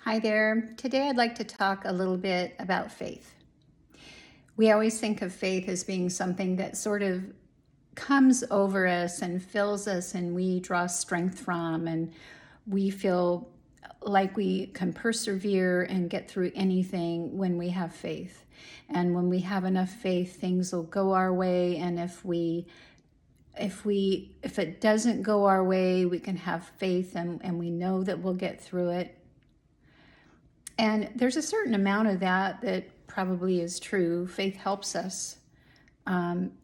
Hi there. Today I'd like to talk a little bit about faith. We always think of faith as being something that sort of comes over us and fills us and we draw strength from, and we feel like we can persevere and get through anything when we have faith. And when we have enough faith, things will go our way, and if it doesn't go our way, we can have faith and we know that we'll get through it. And there's a certain amount of that probably is true. Faith helps us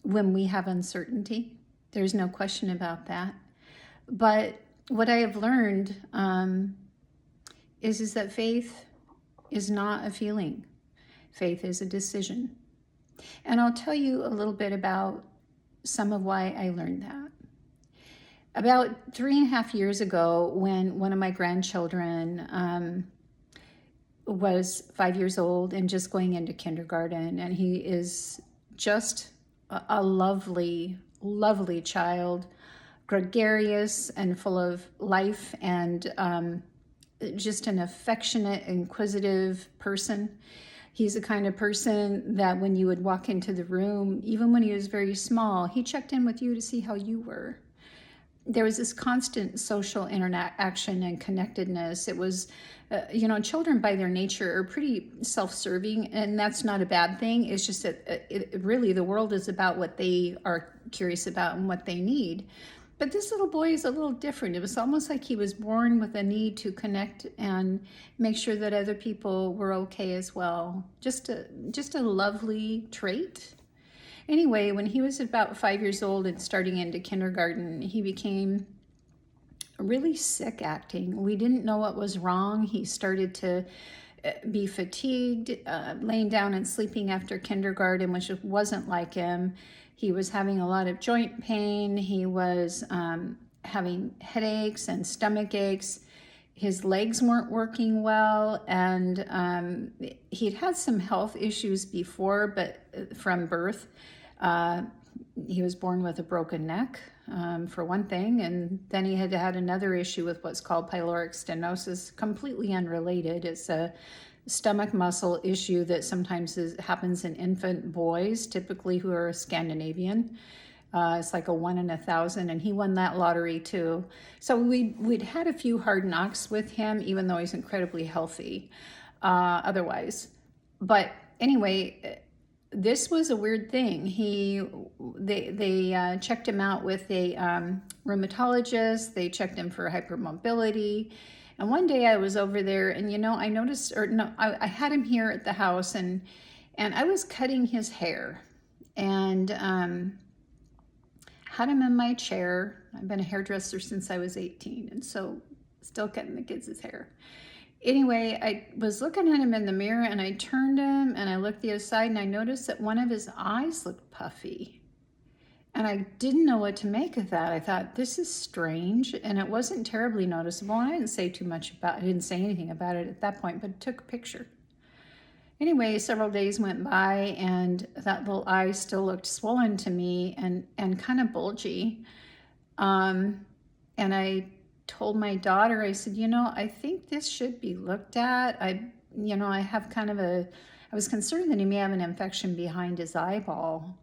when we have uncertainty. There's no question about that. But what I have learned is that faith is not a feeling. Faith is a decision. And I'll tell you a little bit about some of why I learned that. About 3.5 years ago, when one of my grandchildren was 5 years old and just going into kindergarten, and he is just a lovely, lovely child, gregarious and full of life, and just an affectionate, inquisitive person. He's the kind of person that when you would walk into the room, even when he was very small, he checked in with you to see how you were. There was this constant social interaction and connectedness. It was, children by their nature are pretty self-serving, and that's not a bad thing. It's just that really the world is about what they are curious about and what they need. But this little boy is a little different. It was almost like he was born with a need to connect and make sure that other people were okay as well. Just a lovely trait. Anyway, when he was about 5 years old and starting into kindergarten, he became really sick acting. We didn't know what was wrong. He started to be fatigued, laying down and sleeping after kindergarten, which wasn't like him. He was having a lot of joint pain. He was having headaches and stomach aches. His legs weren't working well, and he'd had some health issues before, but from birth. He was born with a broken neck, for one thing, and then he had had another issue with what's called pyloric stenosis, completely unrelated. It's a stomach muscle issue that sometimes happens in infant boys, typically who are Scandinavian. It's like a 1 in 1,000, and he won that lottery too. So we'd had a few hard knocks with him, even though he's incredibly healthy otherwise. But anyway, this was a weird thing. They checked him out with a rheumatologist. They checked him for hypermobility. And one day I was over there, and I noticed, I had him here at the house, and I was cutting his hair, and had him in my chair. I've been a hairdresser since I was 18, and so still cutting the kids' hair. Anyway, I was looking at him in the mirror, and I turned him and I looked the other side, and I noticed that one of his eyes looked puffy. And I didn't know what to make of that. I thought, this is strange, and it wasn't terribly noticeable. And I didn't say anything about it at that point, but took a picture. Anyway, several days went by, and that little eye still looked swollen to me and kind of bulgy. And I told my daughter, I said, I think this should be looked at. I have I was concerned that he may have an infection behind his eyeball.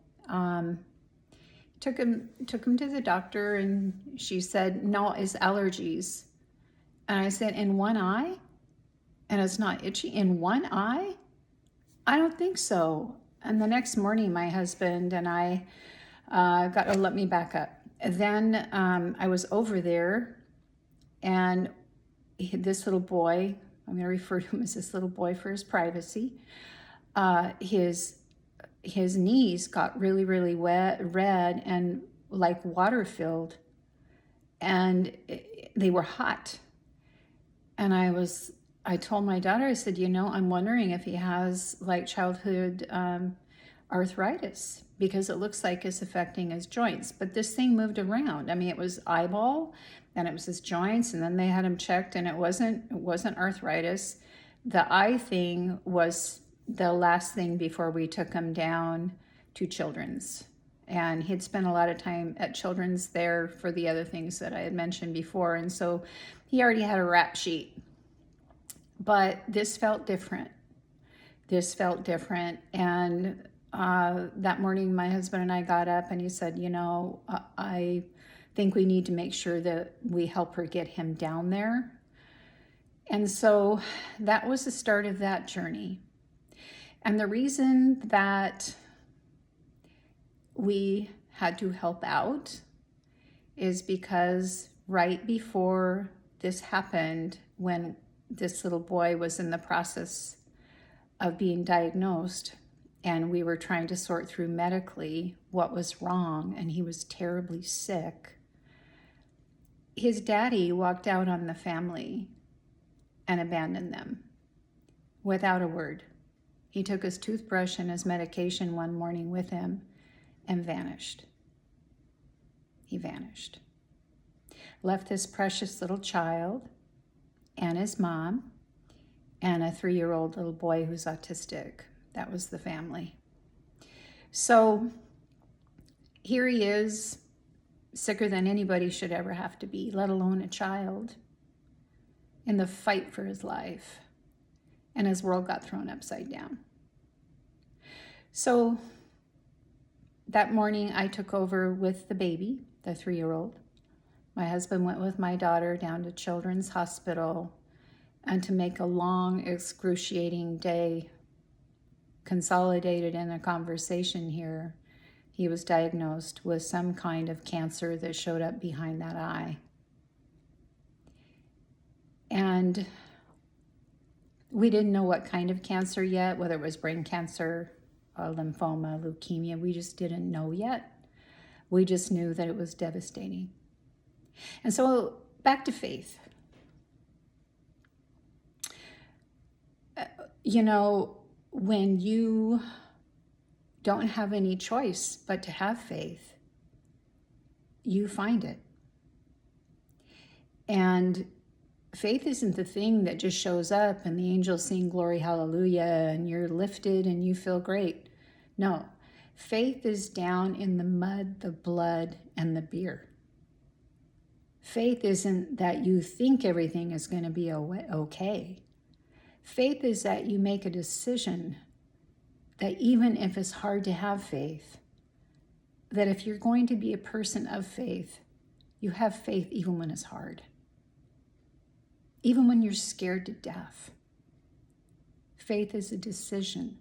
Took him to the doctor, and she said, no, it's allergies. And I said, in one eye? And it's not itchy? In one eye? I don't think so. And the next morning, my husband and I let me back up. Then I was over there, and this little boy, I'm going to refer to him as this little boy for his privacy, his knees got really, really red and like water filled, and they were hot. And I told my daughter, I said, I'm wondering if he has like childhood arthritis, because it looks like it's affecting his joints. But this thing moved around. I mean, it was eyeball, then it was his joints, and then they had him checked, and it wasn't arthritis. The eye thing was the last thing before we took him down to Children's. And he'd spent a lot of time at Children's there for the other things that I had mentioned before. And so he already had a rap sheet. But this felt different. This felt different. And that morning, my husband and I got up and he said, I think we need to make sure that we help her get him down there. And so that was the start of that journey. And the reason that we had to help out is because right before this happened, when this little boy was in the process of being diagnosed, and we were trying to sort through medically what was wrong, and he was terribly sick, his daddy walked out on the family and abandoned them without a word. He took his toothbrush and his medication one morning with him and vanished. He vanished. Left this precious little child and his mom and a 3-year-old little boy who's autistic. That was the family. So here he is, sicker than anybody should ever have to be, let alone a child, in the fight for his life. And his world got thrown upside down. So that morning I took over with the baby, the 3-year-old. My husband went with my daughter down to Children's Hospital, and to make a long, excruciating day consolidated in a conversation here, he was diagnosed with some kind of cancer that showed up behind that eye. And we didn't know what kind of cancer yet, whether it was brain cancer, lymphoma, leukemia. We just didn't know yet. We just knew that it was devastating. And so back to faith. When you don't have any choice but to have faith, you find it. And faith isn't the thing that just shows up and the angels sing glory, hallelujah, and you're lifted and you feel great. No, faith is down in the mud, the blood, and the beer. Faith isn't that you think everything is going to be okay. Faith is that you make a decision that even if it's hard to have faith, that if you're going to be a person of faith, you have faith even when it's hard. Even when you're scared to death. Faith is a decision.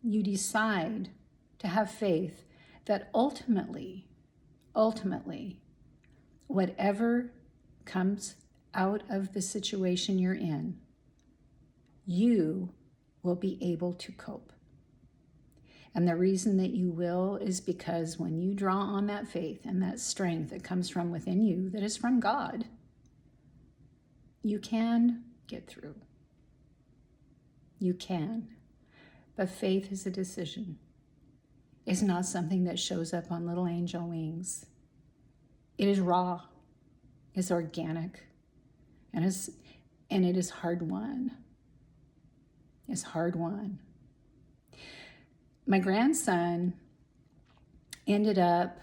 You decide to have faith that ultimately, whatever comes out of the situation you're in, you will be able to cope. And the reason that you will is because when you draw on that faith and that strength that comes from within you, that is from God, you can get through. You can. But faith is a decision. It's not something that shows up on little angel wings. It is raw. It's organic. And it is hard won. It's hard won. My grandson ended up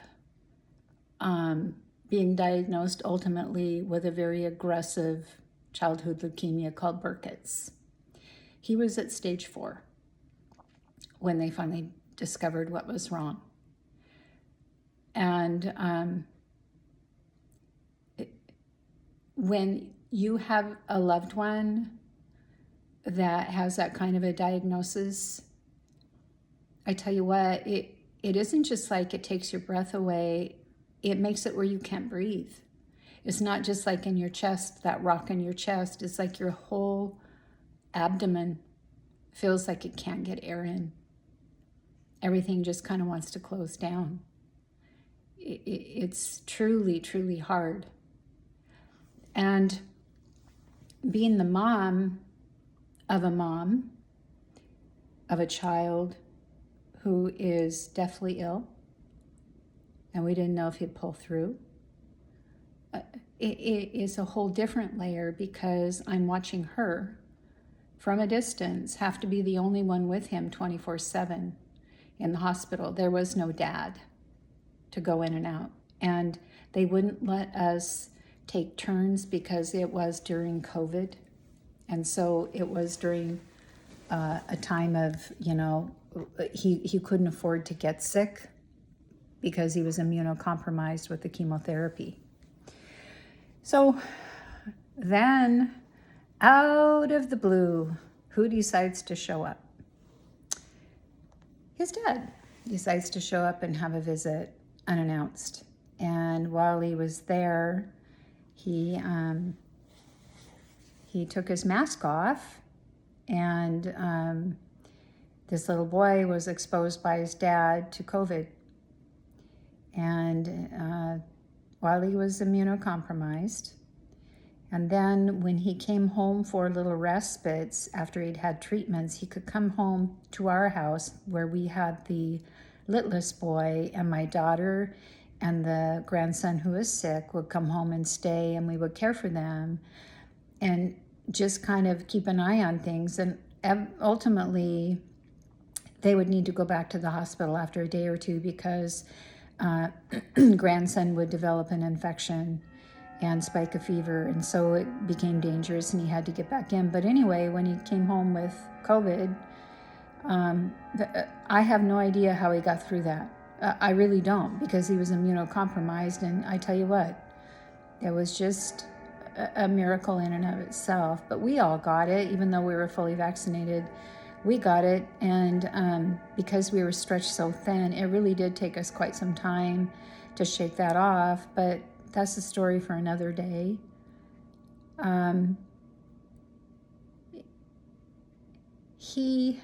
being diagnosed ultimately with a very aggressive childhood leukemia called Burkitt's. He was at stage 4 when they finally discovered what was wrong. And when you have a loved one that has that kind of a diagnosis, I tell you what, it isn't just like it takes your breath away, it makes it where you can't breathe. It's not just like in your chest, that rock in your chest. It's like your whole abdomen feels like it can't get air in. Everything just kind of wants to close down. It's truly, truly hard. And being the mom of a child who is deathly ill, and we didn't know if he'd pull through, it is a whole different layer because I'm watching her from a distance have to be the only one with him 24/7 in the hospital. There was no dad to go in and out. And they wouldn't let us take turns because it was during COVID And so it was during a time of, he couldn't afford to get sick because he was immunocompromised with the chemotherapy. So then, out of the blue, who decides to show up? His dad decides to show up and have a visit unannounced. And while he was there, he took his mask off, and this little boy was exposed by his dad to COVID. And while he was immunocompromised, and then when he came home for little respites after he'd had treatments, he could come home to our house where we had the litless boy, and my daughter and the grandson who was sick would come home and stay, and we would care for them and just kind of keep an eye on things. And ultimately, they would need to go back to the hospital after a day or two because grandson would develop an infection and spike a fever, and so it became dangerous and he had to get back in. But anyway, when he came home with COVID, I have no idea how he got through that. I really don't, because he was immunocompromised, and I tell you what, it was just a miracle in and of itself. But we all got it, even though we were fully vaccinated. We got it, and because we were stretched so thin, it really did take us quite some time to shake that off, but that's a story for another day. He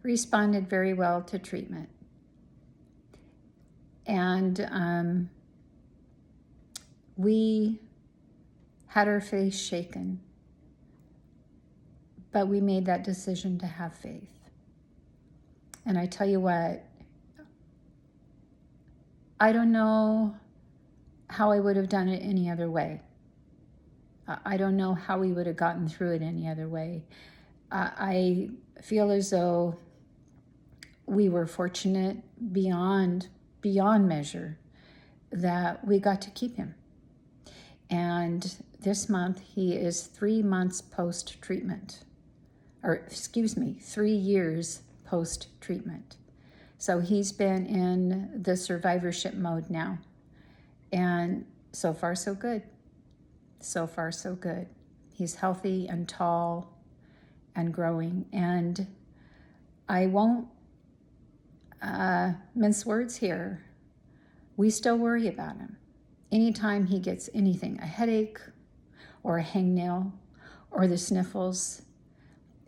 responded very well to treatment. And we had our faith shaken, but we made that decision to have faith. And I tell you what, I don't know how I would have done it any other way. I don't know how we would have gotten through it any other way. I feel as though we were fortunate beyond measure that we got to keep him. And this month he is 3 months post-treatment, 3 years post-treatment. So he's been in the survivorship mode now. And so far, so good. So far, so good. He's healthy and tall and growing. And I won't mince words here. We still worry about him. Anytime he gets anything, a headache or a hangnail or the sniffles,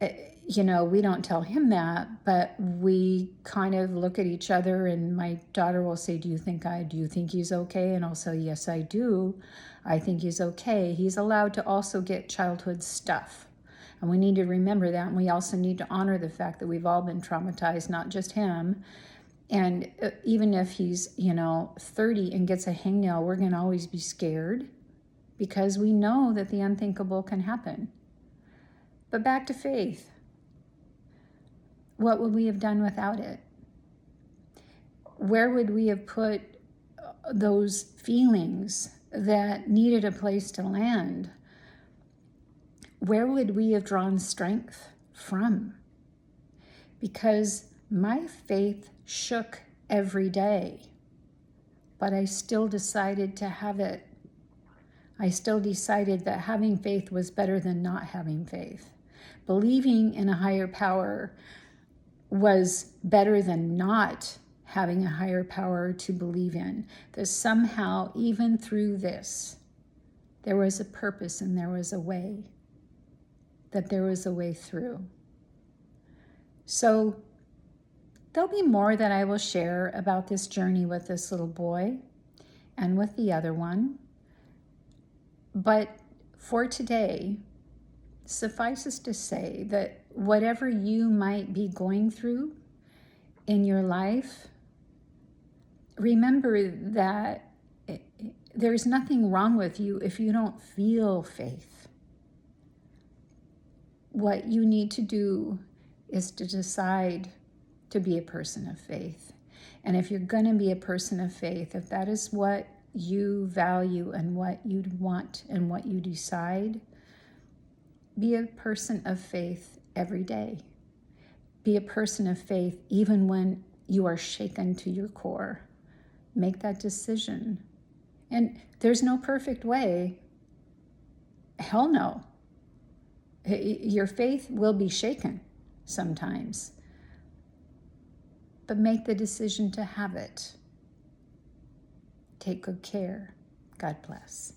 we don't tell him that, but we kind of look at each other, and my daughter will say, do you think he's okay? And I'll say, yes, I do. I think he's okay. He's allowed to also get childhood stuff. And we need to remember that. And we also need to honor the fact that we've all been traumatized, not just him. And even if he's, 30 and gets a hangnail, we're going to always be scared because we know that the unthinkable can happen. But back to faith. What would we have done without it? Where would we have put those feelings that needed a place to land? Where would we have drawn strength from? Because my faith shook every day, but I still decided to have it. I still decided that having faith was better than not having faith. Believing in a higher power was better than not having a higher power to believe in. That somehow, even through this, there was a purpose and there was a way. That there was a way through. So there'll be more that I will share about this journey with this little boy and with the other one. But for today, suffices to say that whatever you might be going through in your life, remember that there's nothing wrong with you if you don't feel faith. What you need to do is to decide to be a person of faith. And if you're going to be a person of faith, if that is what you value and what you'd want and what you decide, Be a person of faith every day. Be a person of faith even when you are shaken to your core. Make that decision. And there's no perfect way. Hell no. Your faith will be shaken sometimes. But make the decision to have it. Take good care. God bless.